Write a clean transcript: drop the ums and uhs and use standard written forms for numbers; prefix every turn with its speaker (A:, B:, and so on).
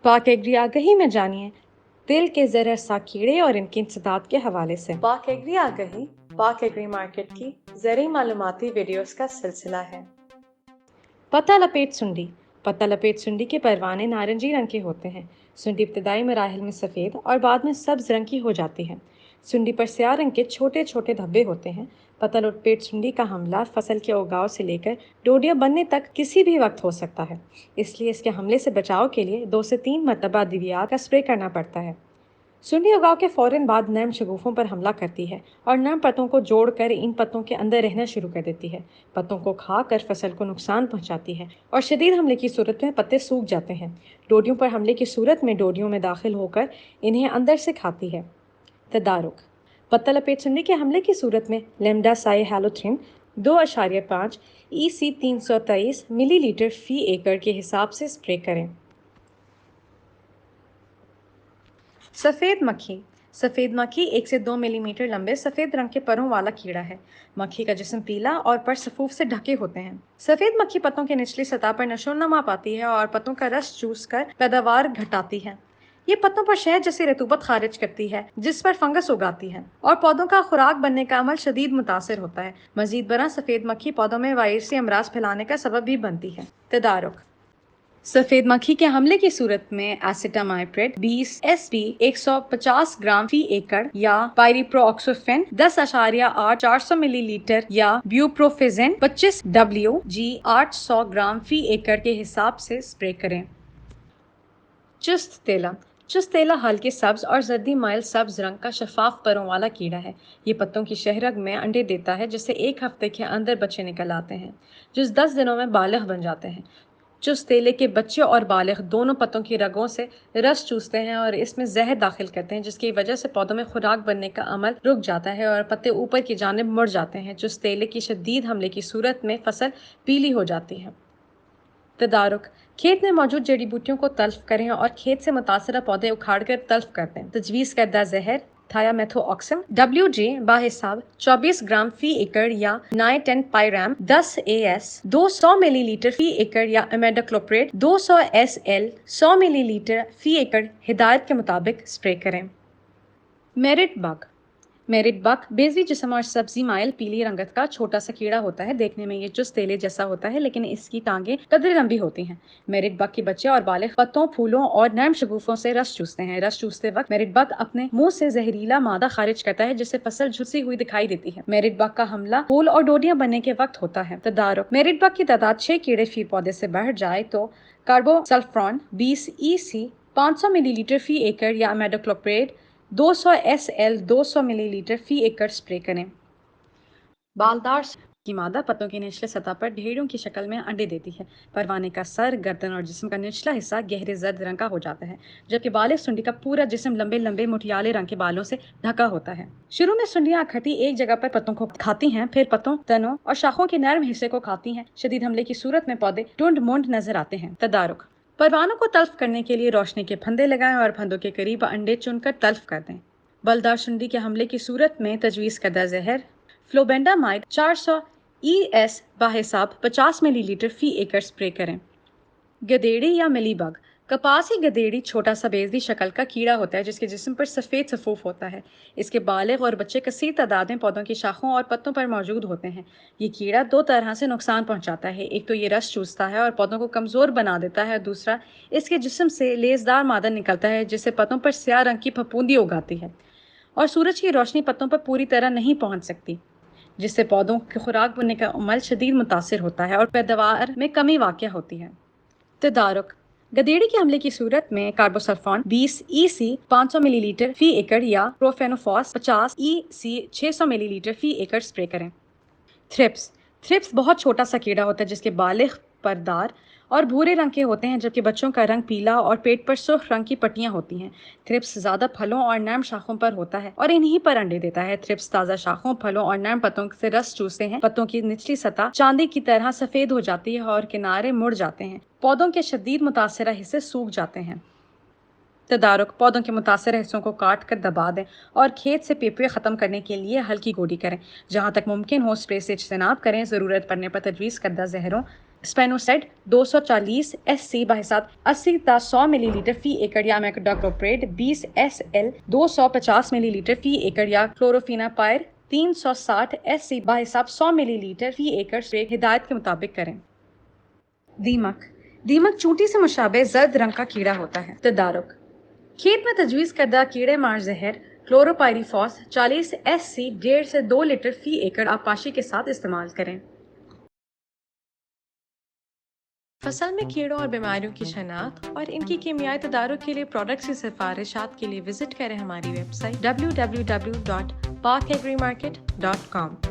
A: पाक एग्री आगही में जानिए तिल के ज़र अरसा कीड़े और इनकी इंसदाद के हवाले से। पाक एग्री आगही पाक एग्री मार्केट की ज़रूरी मालूमाती वीडियोस का सिलसिला है। पत्ता लपेट सुंडी। पत्ता लपेट सुंडी के परवाने नारंगी रंग के होते हैं। सुंडी इब्तदाई मराहिल में सफ़ेद और बाद में सब्ज रंग की हो जाती है। सुंडी पर स्याह रंग के छोटे छोटे धब्बे होते हैं। पत्ता लपेट सुंडी का हमला फसल के उगाव से लेकर डोडियाँ बनने तक किसी भी वक्त हो सकता है, इसलिए इसके हमले से बचाव के लिए 2 से 3 मरतबा अद्वियात का स्प्रे करना पड़ता है। सुंडी उगाव के फौरन बाद नर्म शगुफों पर हमला करती है और नर्म पत्तों को जोड़कर इन पत्तों के अंदर रहना शुरू कर देती है। पत्तों को खाकर फसल को नुकसान पहुंचाती है और शदीद हमले की सूरत में पत्ते सूख जाते हैं। डोडियों पर हमले की सूरत में डोडियों में दाखिल होकर इन्हें अंदर से खाती है। तदारुक। पत्ता लपेट सुंडी के हमले की सूरत में लेमडा साई हैलोथ्रिन 2.5 EC 323 मिलीलीटर फी एकड़ के हिसाब से स्प्रे करें। सफ़ेद मक्खी। सफ़ेद मक्खी 1 से 2 मिलीमीटर लंबे सफ़ेद रंग के परों वाला कीड़ा है। मक्खी का जिस्म पीला और पर सफूफ से ढके होते हैं। सफ़ेद मक्खी पत्तों के निचली सतह पर नशोनुमा पाती है और पत्तों का रस चूस कर पैदावार घटाती है। ये पत्तों पर शहद जैसी रतूबत खारिज करती है जिस पर फंगस उगाती है और पौधों का खुराक बनने का अमल शदीद मुतासिर होता है। मजीद बरआं सफ़ेद मक्खी पौधों में वायरसी अमराज फैलाने का सबब भी बनती है। तदारुक। सफ़ेद मक्खी के हमले की सूरत में एसिटामाइप्रिड 20 SP 150 ग्राम फी एकड़ या पायरिप्रोऑक्सोफेन 10.8 400 मिलीलीटर या ब्यूप्रोफेजेन 25 WG 800 ग्राम फी एकड़ के हिसाब से स्प्रे करें। चुस्त तेला। चुस्त तेला हल्के सब्ज और जर्दी माइल सब्ज रंग का शफाफ परों वाला कीड़ा है। ये पत्तों की शहरग में अंडे देता है जिससे 1 हफ्ते के अंदर बच्चे निकल आते हैं जो 10 दिनों में बालिग बन जाते हैं। चुस्त तेले के बच्चे और बालिग दोनों पत्तों की रगों से रस चूसते हैं और इसमें जहर दाखिल करते हैं जिसकी वजह से पौधों में खुराक बनने का अमल रुक जाता है और पत्ते ऊपर की जानिब मुड़ जाते हैं। चुस्त तेले की शदीद हमले की सूरत में फसल पीली हो जाती है। तदारुक। खेत में मौजूद जड़ी बूटियों को तल्फ करें और खेत से मुतासरा पौधे उखाड़ कर तल्फ कर दें। तजवीज़ करदा जहर थायामेथोऑक्सम WG बाहिसाब 24 ग्राम फी एकड़ या नाइटेन पायराम 10 AS 200 मिलीलीटर फी एकड़ या इमेडाक्लोप्रिड 200 SL 100 मिलीलीटर फी एकड़ हिदायत के मुताबिक स्प्रे करें। Merit bug. मेरिट बग बेज़वी जिस्म और सब्जी माइल पीली रंगत का छोटा सा कीड़ा होता है। देखने में ये चुस्त तेले जैसा होता है लेकिन इसकी टांगें कदरे लंबी होती हैं। मेरिट बग के बच्चे और बालिग पत्तों, फूलों और नर्म शगुफों से रस चूसते हैं। रस चूसते वक्त मेरिट बग अपने मुंह से जहरीला मादा खारिज करता है जिससे फसल झुलसी हुई दिखाई देती है। मेरिट बग का हमला फूल और डोडियां बनने के वक्त होता है। तदारुक। मेरिट बग की तादाद 6 कीड़े फी पौधे से बढ़ जाए तो कार्बोसल्फ्रॉन 20 EC 500 मिलीलीटर फी एकड़ या इमेडाक्लोप्रिड 200 SL 200 मिलीलीटर फी एकड़ स्प्रे करें। बालदार की मादा पत्तों की निचले सतह पर ढेरों की शक्ल में अंडे देती है। परवाने का सर, गर्दन और जिस्म का निचला हिस्सा गहरे जर्द रंग का हो जाता है जबकि बालिग सुंडी का पूरा जिस्म लंबे लंबे मुठियाले रंग के बालों से ढका होता है। शुरू में सुंडियां इकट्ठी एक जगह पर पत्तों को खाती हैं, फिर पत्तों, तनों और शाखों के नर्म हिस्से को खाती हैं। शदीद हमले की सूरत में पौधे टुंड मुंड नजर आते हैं। तदारुक। परवानों को तल्फ करने के लिए रोशनी के फंदे लगाएं और फंदों के करीब अंडे चुनकर तल्फ कर दें। बलदार सुंडी के हमले की सूरत में तजवीज़ करदा जहर फ्लोबेंडामाइड 400 ES बाहिसाब 50 मिलीलीटर फी एकड़ स्प्रे करें। गदेड़ी या मिलीबग। कपासी गदेड़ी छोटा सा बेज़वी शक्ल का कीड़ा होता है जिसके जिस्म पर सफ़ेद सफूफ होता है। इसके बालिग और बच्चे कसीर तादाद में पौधों की शाखों और पत्तों पर मौजूद होते हैं। ये कीड़ा 2 तरह से नुकसान पहुंचाता है। एक तो ये रस चूसता है और पौधों को कमज़ोर बना देता है। दूसरा, इसके जिस्म से लेसदार मादा निकलता है जिससे पत्तों पर स्याह रंग की फफूंदी उगाती है और सूरज की रोशनी पत्तों पर पूरी तरह नहीं पहुंच सकती जिससे पौधों की खुराक बनने का अमल शदीद मुतासिर होता है और पैदावार में कमी वाक़या होती है। तदारुक। गदेड़ी के हमले की सूरत में कार्बोसल्फॉन 20 EC 500 मिलीलीटर फी एकड़ या प्रोफेनोफॉस 50 EC 600 मिलीलीटर फी एकड़ स्प्रे करें। थ्रिप्स। थ्रिप्स बहुत छोटा सा कीड़ा होता है जिसके बालिग परदार और भूरे रंग के होते हैं जबकि बच्चों का रंग पीला और पेट पर सुर्ख रंग की पट्टियां होती हैं। थ्रिप्स ज़्यादा फलों और नर्म शाखों पर होता है और इन्हीं पर अंडे देता है। थ्रिप्स ताज़ा शाखों, फलों और नर्म पत्तों से रस चूसते हैं। पत्तों की निचली सतह चांदी की तरह सफ़ेद हो जाती है और किनारे मुड़ जाते हैं। पौधों के शदीद मुतासरा हिस्से सूख जाते हैं। तदारुक। पौधों के मुतासर हिस्सों को काट कर दबा दें और खेत से पेपरे ख़त्म करने के लिए हल्की गोडी करें। जहाँ तक मुमकिन हो स्प्रे से इज्तनाब करें। ज़रूरत पड़ने पर तजवीज़ करदा जहरों स्पेनोसाइड 240 SC बहिसाब 80 تا 100 मिली लीटर फी एकड़ या मैक्रोडोक्लोप्रेड 20 SL 250 मिली लीटर फी एकड़ या क्लोरोफिनापाइर 360 SC बहिसाब 100 मिली लीटर फी एकड़ स्प्रे हिदायत के मुताबिक करें। दीमक चूंटी से मुशाबे जर्द रंग का कीड़ा होता है। तदारुक खेत में तजवीज़ करदा कीड़े मार जहर क्लोरोपाइरीफॉस 40 SC 1.5 से 2 लीटर फी एकड़ आबपाशी के साथ इस्तेमाल करें। फसल में कीड़ों और बीमारियों की शनाख्त और इनकी कीमियाई तदारुक के लिए प्रोडक्ट्स की सिफारिशात के लिए विजिट करें हमारी वेबसाइट www.pakagrimarket.com।